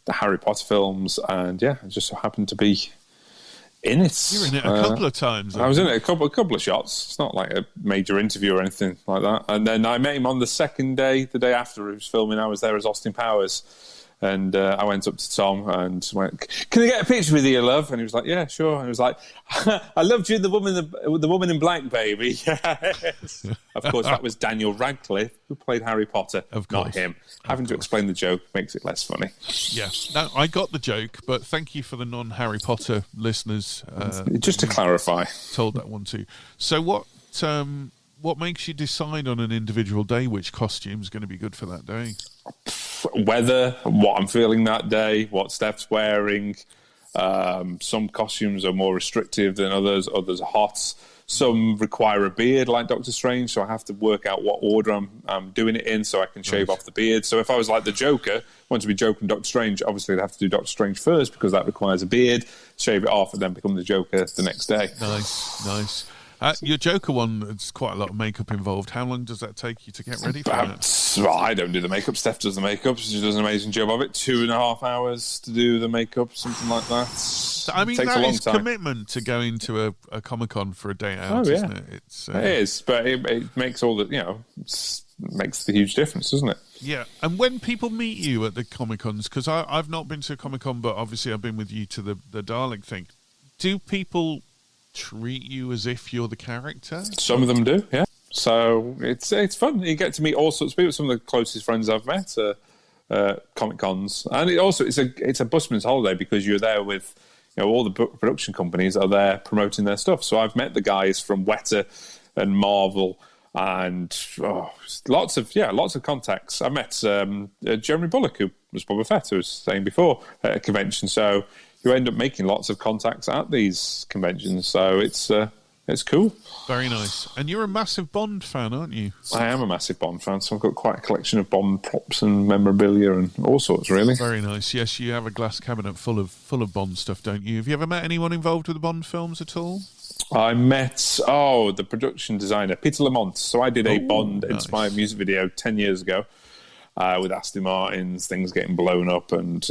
the Harry Potter films, and I just so happened to be in it. You were in it a couple of times. I was in it a couple of shots. It's not like a major interview or anything like that. And then I met him on the second day, the day after he was filming. I was there as Austin Powers. And I went up to Tom and went, "Can I get a picture with you, love?" And he was like, "Yeah, sure." And he was like, "I loved you, the woman in black, baby." Yes. Of course, that was Daniel Radcliffe, who played Harry Potter, not him. Having to explain the joke makes it less funny. Yeah, no, I got the joke, but thank you for the non-Harry Potter listeners. Just to clarify. Told that one too. So what makes you decide on an individual day which costume's going to be good for that day? Weather, what I'm feeling that day, what Steph's wearing. Some costumes are more restrictive than others. Others are hot. Some require a beard, like Doctor Strange, so I have to work out what order I'm doing it in so I can shave off the beard. So if I was like the Joker, want to be Joker and Doctor Strange, obviously I'd have to do Doctor Strange first because that requires a beard, shave it off, and then become the Joker the next day. Nice. Your Joker one, it's quite a lot of makeup involved. How long does that take you to get ready for that? Well, I don't do the makeup. Steph does the makeup. She does an amazing job of it. 2.5 hours to do the makeup, something like that. I mean, takes that a long is time. Commitment to going to a Comic-Con for a day out, isn't it? It is, but it makes all the, makes the huge difference, doesn't it? Yeah, and when people meet you at the Comic-Cons, because I've not been to a Comic-Con, but obviously I've been with you to the Dalek thing, do people treat you as if you're the character? Some of them do, yeah. So it's fun. You get to meet all sorts of people. Some of the closest friends I've met are Comic Cons, and it's a busman's holiday because you're there with all the production companies are there promoting their stuff. So I've met the guys from Weta and Marvel, and lots of contacts. I met Jeremy Bullock, who was Boba Fett, who was saying before, at a convention. So you end up making lots of contacts at these conventions, so it's cool. Very nice. And you're a massive Bond fan, aren't you? I am a massive Bond fan, so I've got quite a collection of Bond props and memorabilia and all sorts, really. Very nice. Yes, you have a glass cabinet full of Bond stuff, don't you? Have you ever met anyone involved with the Bond films at all? I met, the production designer, Peter Lamont. So I did a Bond-inspired music video 10 years ago. With Aston Martins, things getting blown up, and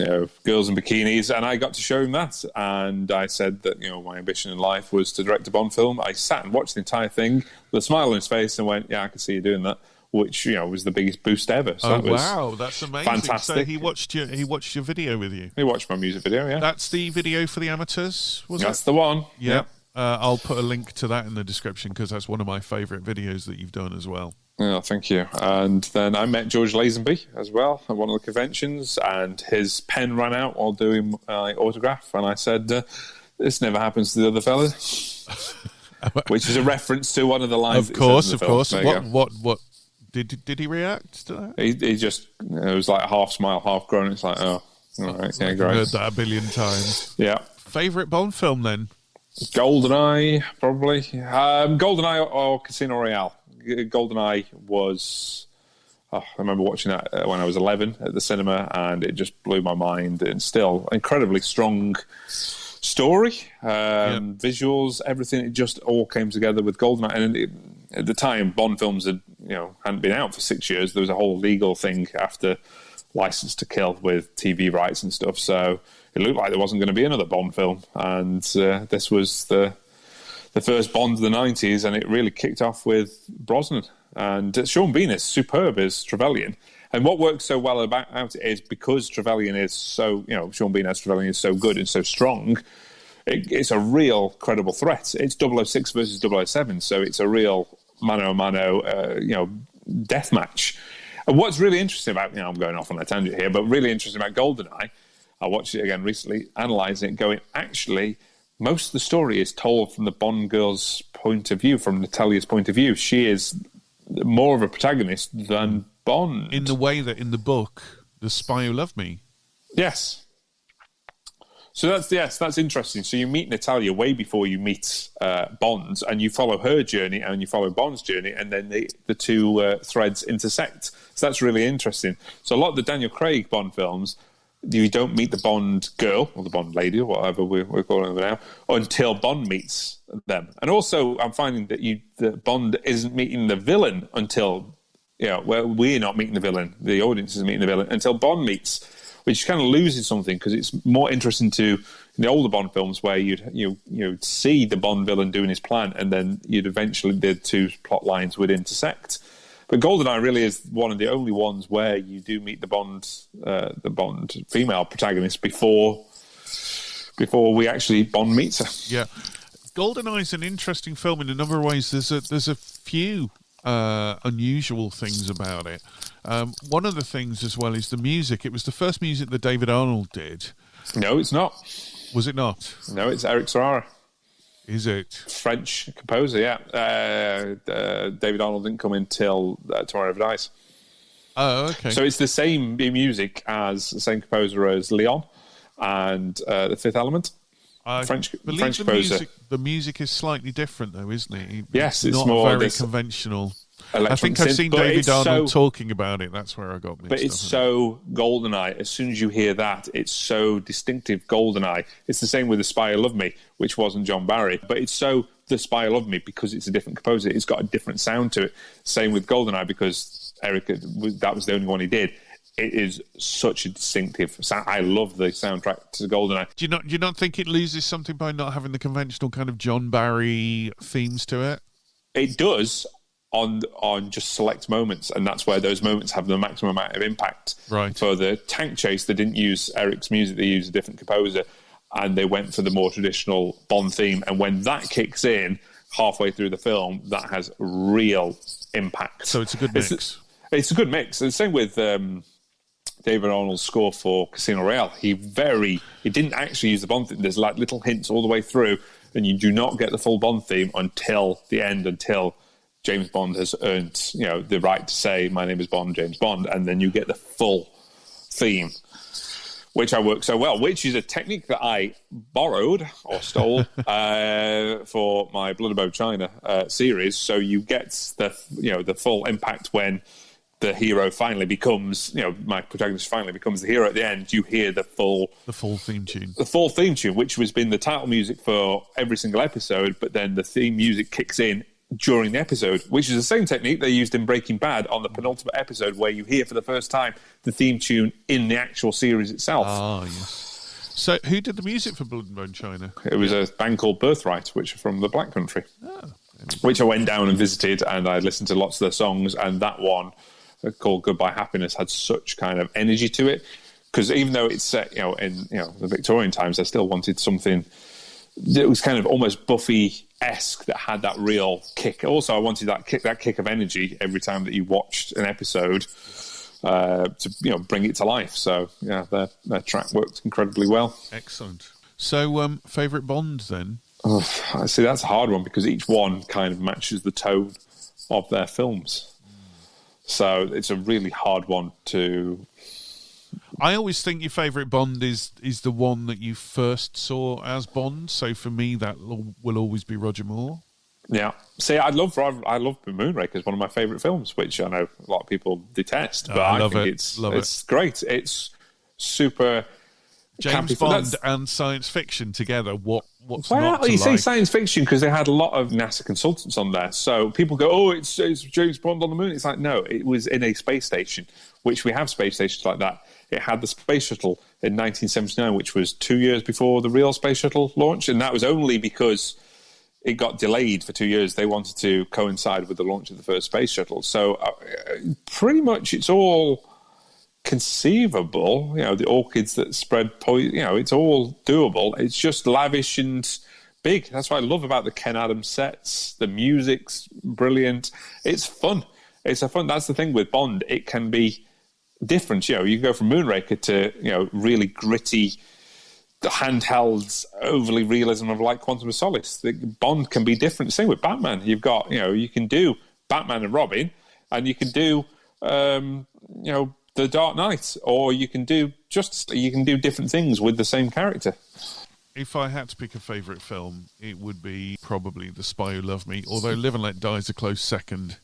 girls in bikinis, and I got to show him that. And I said that my ambition in life was to direct a Bond film. I sat and watched the entire thing with a smile on his face and went, "Yeah, I can see you doing that," which was the biggest boost ever. So wow, that's amazing! Fantastic. So he watched your video with you. He watched my music video. Yeah, that's the video for the amateurs. That's the one. Yeah. I'll put a link to that in the description because that's one of my favourite videos that you've done as well. Yeah, thank you. And then I met George Lazenby as well at one of the conventions, and his pen ran out while doing my autograph, and I said, "This never happens to the other fella," which is a reference to one of the lines. Of course. What did he react to that? He just it was like half smile, half groan. It's like, oh, all right, yeah, great. I've heard that a billion times. Yeah. Favourite Bond film then? GoldenEye, probably. GoldenEye or Casino Royale. GoldenEye was... I remember watching that when I was 11 at the cinema, and it just blew my mind. And still, incredibly strong story, visuals, everything. It just all came together with GoldenEye. And at the time, Bond films hadn't been out for 6 years. There was a whole legal thing after License to Kill with TV rights and stuff. So it looked like there wasn't going to be another Bond film. And this was the first Bond of the 90s, and it really kicked off with Brosnan. And Sean Bean is superb as Trevelyan. And what works so well about it is because Trevelyan is so, Sean Bean as Trevelyan is so good and so strong, it's a real credible threat. It's 006 versus 007, so it's a real mano a mano, death match. And what's really interesting about, I'm going off on a tangent here, but really interesting about GoldenEye, I watched it again recently, analysing it, going, actually, most of the story is told from the Bond girl's point of view, from Natalia's point of view. She is more of a protagonist than Bond. In the way that in the book, The Spy Who Loved Me. Yes. So that's interesting. So you meet Natalia way before you meet Bond, and you follow her journey and you follow Bond's journey, and then the two threads intersect. So that's really interesting. So a lot of the Daniel Craig Bond films, you don't meet the Bond girl or the Bond lady or whatever we're calling them now until Bond meets them. And also, I'm finding that Bond isn't meeting the villain until we're not meeting the villain. The audience isn't meeting the villain until Bond meets, which kind of loses something because it's more interesting to in the older Bond films where you'd see the Bond villain doing his plan, and then you'd eventually the two plot lines would intersect. But GoldenEye really is one of the only ones where you do meet the Bond female protagonist before Bond meets her. Yeah, GoldenEye is an interesting film in a number of ways. There's a few unusual things about it. One of the things as well is the music. It was the first music that David Arnold did. No, it's not. Was it not? No, it's Eric Serrara. Is it? French composer, yeah. David Arnold didn't come in till Tomorrow Never Dies. Oh, okay. So it's the same music as the same composer as Leon and The Fifth Element. French composer. The music is slightly different, though, isn't it? Yes, it's not more very conventional. I think I've seen David Arnold talking about it. That's where I got mixed up. But it's so GoldenEye. As soon as you hear that, it's so distinctive GoldenEye. It's the same with The Spy Who Loved Me, which wasn't John Barry. But it's so The Spy Who Loved Me because it's a different composer. It's got a different sound to it. Same with GoldenEye because Eric, that was the only one he did. It is such a distinctive sound. I love the soundtrack to GoldenEye. Do you not think it loses something by not having the conventional kind of John Barry themes to it? It does on just select moments, and that's where those moments have the maximum amount of impact. Right. For the tank chase, they didn't use Eric's music; they used a different composer, and they went for the more traditional Bond theme. And when that kicks in halfway through the film, that has real impact. So it's a good mix. It's a good mix. And the same with David Arnold's score for Casino Royale. He didn't actually use the Bond theme. There's like little hints all the way through, and you do not get the full Bond theme until the end, until James Bond has earned, the right to say, "My name is Bond, James Bond," and then you get the full theme, which I work so well. Which is a technique that I borrowed or stole for my Blood Above China series. So you get the full impact when the hero finally becomes, my protagonist finally becomes the hero at the end. You hear the full theme tune. The full theme tune, which has been the title music for every single episode, but then the theme music kicks in during the episode, which is the same technique they used in Breaking Bad on the penultimate episode, where you hear for the first time the theme tune in the actual series itself. Ah, yes. So who did the music for Blood and Bone China? It was a band called Birthright, which are from the Black Country, which I went down and visited, and I listened to lots of their songs, and that one called Goodbye Happiness had such kind of energy to it, because even though it's set in the Victorian times, I still wanted something that was kind of almost Buffy-esque, that had that real kick. Also, I wanted that kick of energy every time that you watched an episode to bring it to life. So yeah, their track worked incredibly well. Excellent. So favourite Bond then? Oh, I see, that's a hard one because each one kind of matches the tone of their films. So it's a really hard one to... I always think your favourite Bond is the one that you first saw as Bond. So for me, that will always be Roger Moore. Yeah. See, I love Moonraker as one of my favourite films, which I know a lot of people detest, but I think it's great. It's super James Bond and science fiction together. What's not to you say like? Science fiction because they had a lot of NASA consultants on there. So people go, "Oh, it's James Bond on the moon." It's like, no, it was in a space station, which we have space stations like that. It had the space shuttle in 1979, which was 2 years before the real space shuttle launch, and that was only because it got delayed for 2 years. They wanted to coincide with the launch of the first space shuttle. So pretty much it's all conceivable. The orchids that spread poison, it's all doable. It's just lavish and big. That's what I love about the Ken Adams sets. The music's brilliant. It's fun. It's a fun. That's the thing with Bond. It can be different. You can go from Moonraker to really gritty, handheld, overly realism of like Quantum of Solace. Bond can be different. Same with Batman. You've got you can do Batman and Robin, and you can do The Dark Knight, or you can do different things with the same character. If I had to pick a favourite film, it would be probably The Spy Who Loved Me, although Live and Let Die is a close second.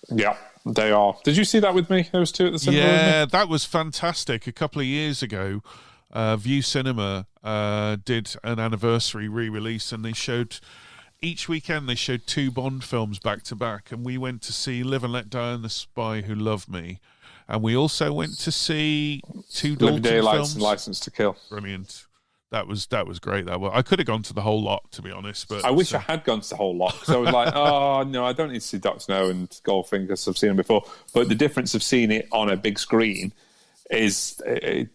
Yeah, they are. Did you see that with me? Those two at the cinema? Yeah, that was fantastic. A couple of years ago, View Cinema did an anniversary re-release, and each weekend they showed 2 Bond films back to back, and we went to see Live and Let Die and The Spy Who Loved Me, and we also went to see 2 Dalton films. And License to Kill. Brilliant. That was great. I could have gone to the whole lot, to be honest. But I wish I had gone to the whole lot. So I was like, oh no, I don't need to see Doctor No and Goldfinger because I've seen them before. But the difference of seeing it on a big screen is, it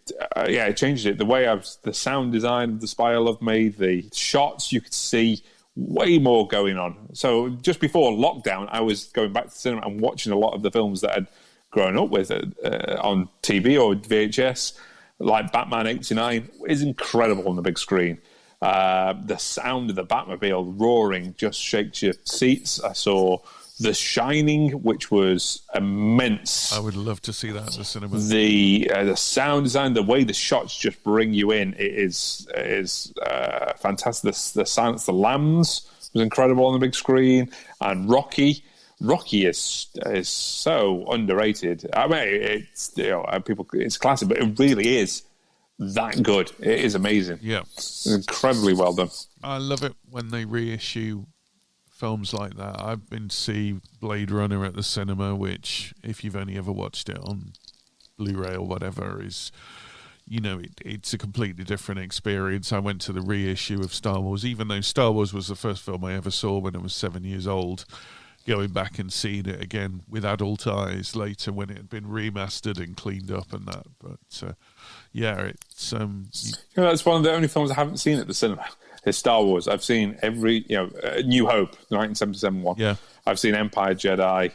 changed it. The way the sound design of The Spy Who Loved Me, the shots, you could see way more going on. So just before lockdown, I was going back to the cinema and watching a lot of the films that I'd grown up with on TV or VHS. Like Batman 89 is incredible on the big screen. The sound of the Batmobile roaring just shakes your seats. I saw The Shining, which was immense. I would love to see that at the cinema. The sound design, the way the shots just bring you in, it is fantastic. The Silence of the Lambs was incredible on the big screen, and Rocky is so underrated. I mean, it's classic, but it really is that good. It is amazing. Yeah, it's incredibly well done. I love it when they reissue films like that. I've been to see Blade Runner at the cinema, which, if you've only ever watched it on Blu-ray or whatever, is it's a completely different experience. I went to the reissue of Star Wars, even though Star Wars was the first film I ever saw when I was 7 years old. Going back and seeing it again with adult eyes later when it had been remastered and cleaned up and that. But it's that's one of the only films I haven't seen at the cinema. It's Star Wars. I've seen every New Hope, the 1977 one. Yeah, I've seen Empire, Jedi,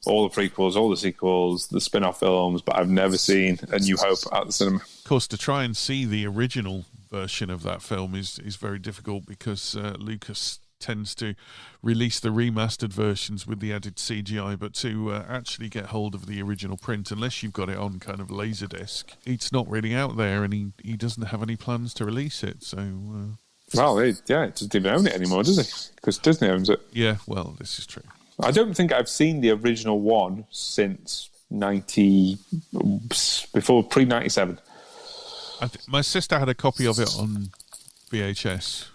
all the prequels, all the sequels, the spin-off films, but I've never seen A New Hope at the cinema. Of course, to try and see the original version of that film is very difficult because Lucas tends to release the remastered versions with the added CGI, but to actually get hold of the original print, unless you've got it on kind of Laserdisc, it's not really out there, and he doesn't have any plans to release it. So, it doesn't even own it anymore, does it? Because Disney owns it. Yeah, well, this is true. I don't think I've seen the original one since pre-97. My sister had a copy of it on VHS.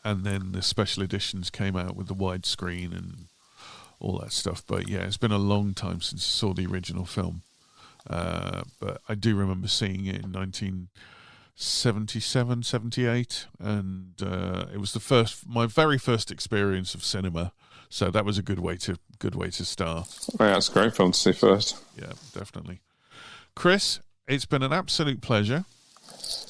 And then the special editions came out with the widescreen and all that stuff. But yeah, it's been a long time since I saw the original film. But I do remember seeing it in 1977, 78. And it was my very first experience of cinema. So that was a good way to start. Oh, yeah, it's a great film to see first. Yeah, definitely. Chris, it's been an absolute pleasure.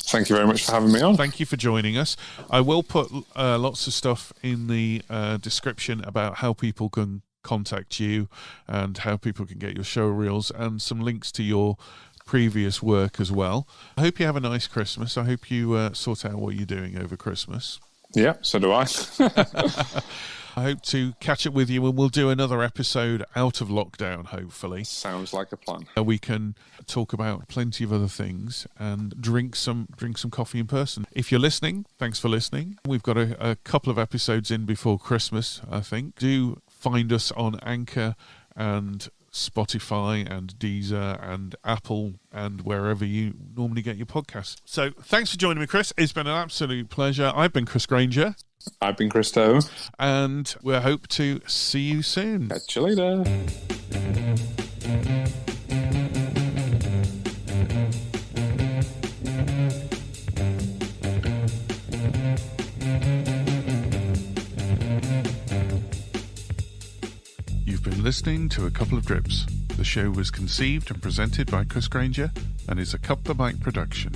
Thank you very much for having me on. Thank you for joining us. I will put lots of stuff in the description about how people can contact you and how people can get your show reels and some links to your previous work as well. I hope you have a nice Christmas. I hope you sort out what you're doing over Christmas. Yeah, so do I. I hope to catch up with you, and we'll do another episode out of lockdown, hopefully. Sounds like a plan. We can talk about plenty of other things and drink some coffee in person. If you're listening, thanks for listening. We've got a couple of episodes in before Christmas, I think. Do find us on Anchor and Spotify and Deezer and Apple and wherever you normally get your podcasts. So thanks for joining me, Chris. It's been an absolute pleasure. I've been Chris Granger. I've been Chris Toe. And we hope to see you soon. Catch you later. You've been listening to A Couple of Drips. The show was conceived and presented by Chris Granger and is a Cup the Mic production.